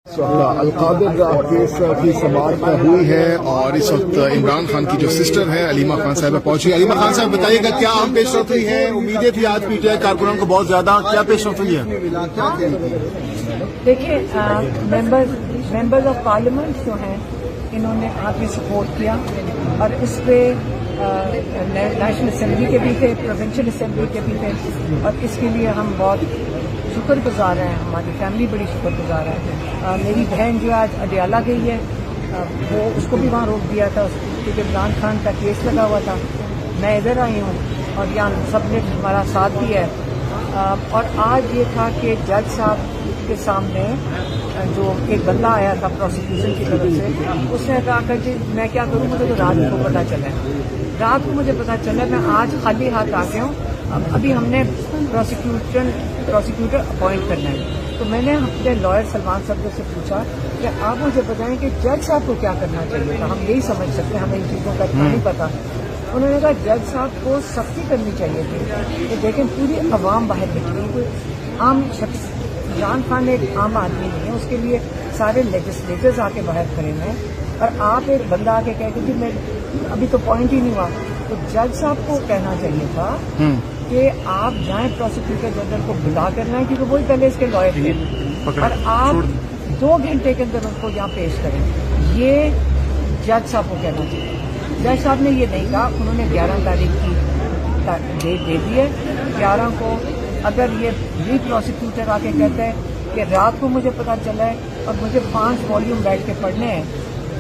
القادر case کی سماعت ہوئی ہے اور اس وقت عمران خان کی جو سسٹر ہے علیمہ خان صاحبہ پہنچی. علیمہ خان صاحب بتائیے گا کیا عام پیش رفت ہوئی ہے؟ امیدیں تھی آج پی ٹی آئی کارکنوں کو بہت زیادہ، کیا پیش رفت ہوئی ہے؟ دیکھیے ممبرز آف پارلیمنٹ جو ہیں انہوں نے آپ کی سپورٹ کیا اور اس پہ نیشنل اسمبلی کے بھی تھے، پروونشل اسمبلی کے بھی تھے، اور اس کے لیے ہم بہت شکر گزار ہیں، ہماری فیملی بڑی شکر گزار ہے. میری بہن جو آج اڈیالہ گئی ہے وہ اس کو بھی وہاں روک دیا تھا کیونکہ عمران خان کا کیس لگا ہوا تھا. میں ادھر آئی ہوں اور یہاں سب نے ہمارا ساتھ دیا ہے. اور آج یہ تھا کہ جج صاحب کے سامنے جو ایک بندہ آیا تھا پروسیکیوشن کی طرف سے، اس نے کہا کہ جی میں کیا کروں، مجھے تو رات کو پتہ چلا ہے، رات کو مجھے پتہ چلا. میں آج خالی ہاتھ آ گیا ہوں. ابھی ہم نے پروسیکیوٹر اپوائنٹ کرنا ہے، تو میں نے اپنے لائر سلمان صدر سے پوچھا کہ آپ مجھے بتائیں کہ جج صاحب کو کیا کرنا چاہیے تھا، ہم یہی سمجھ سکتے ہیں، ہمیں ان چیزوں کا اتنا نہیں پتا. انہوں نے کہا جج صاحب کو سختی کرنی چاہیے تھی کہ دیکھیں پوری عوام باہر نکلی، کوئی عام شخص، عمران خان ایک عام آدمی نہیں ہے، اس کے لیے سارے لیجسلیٹرز آ کے باہر کھڑے ہیں، اور آپ ایک بندہ آ کے کہتے کہ میں ابھی تو پوائنٹ ہی نہیں ہوا. تو جج صاحب کو کہنا چاہیے تھا کہ آپ جائیں پروسیکیوٹر جنرل کو بلا کرنا ہے، کیونکہ وہی پہلے اس کے لائر تھے، اور آپ 2 گھنٹے کے اندر ان کو یہاں پیش کریں. یہ جج صاحب کو کہنا چاہیے. جج صاحب نے یہ نہیں کہا. انہوں نے 11 تاریخ کی ڈیٹ دے دی ہے. 11 کو اگر یہ ری پروسیکیوٹر آ کے کہتے ہیں کہ رات کو مجھے پتا چلا ہے اور مجھے 5 والیوم بیٹھ کے پڑھنے ہیں،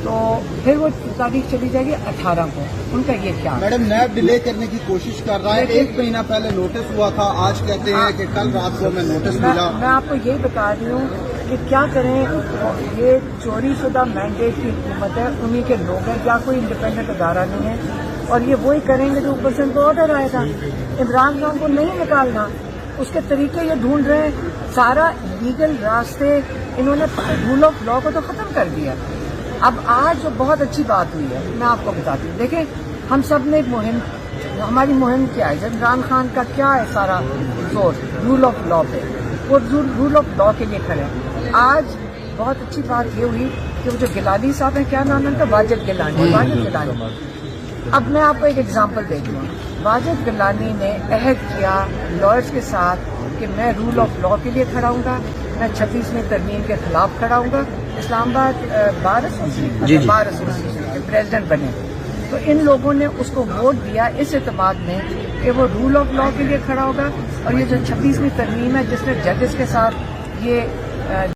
تو پھر وہ تاریخ چلی جائے گی 18 کو. ان کا یہ کیا میڈم نیب ڈیلے کرنے کی کوشش کر رہا ہے. 1 مہینہ پہلے نوٹس ہوا تھا، آج کہتے ہیں کہ کل رات کو ہمیں نوٹس ملا. میں آپ کو یہی بتا رہی ہوں کہ کیا کریں. یہ چوری شدہ مینڈیٹ کی حکومت ہے، انہیں کے لوگ ہیں، یا کوئی انڈیپینڈنٹ ادارہ نہیں ہے، اور یہ وہی کریں گے جو اوپر سے ان کو آرڈر آئے گا. عمران خان کو نہیں نکالنا، اس کے طریقے یہ ڈھونڈ رہے ہیں. سارا لیگل راستے انہوں نے رول آف لا کو تو ختم کر دیا. اب آج جو بہت اچھی بات ہوئی ہے میں آپ کو بتاتی ہوں. دیکھیں ہم سب نے ہماری مہم کیا ہے، عمران خان کا کیا ہے سارا زور رول آف لا پہ، وہ رول آف لا کے لیے کھڑے ہیں. آج بہت اچھی بات یہ ہوئی کہ وہ جو گیلانی صاحب ہیں، کیا نام ہے ان کا، واجد گیلانی. اب میں آپ کو ایک ایگزامپل دے دوں. واجد گیلانی نے عہد کیا لائرز کے ساتھ کہ میں رول آف لا کے لیے کھڑا ہوں گا، میں 26ویں ترمیم کے خلاف کھڑا ہوں گا. اسلام آباد بار ایسوسیشن کے پریزیڈنٹ بنے، تو ان لوگوں نے اس کو ووٹ دیا اس اعتماد میں کہ وہ رول آف لا کے لیے کھڑا ہوگا. اور یہ جو 26ویں ترمیم ہے جس نے ججز کے ساتھ یہ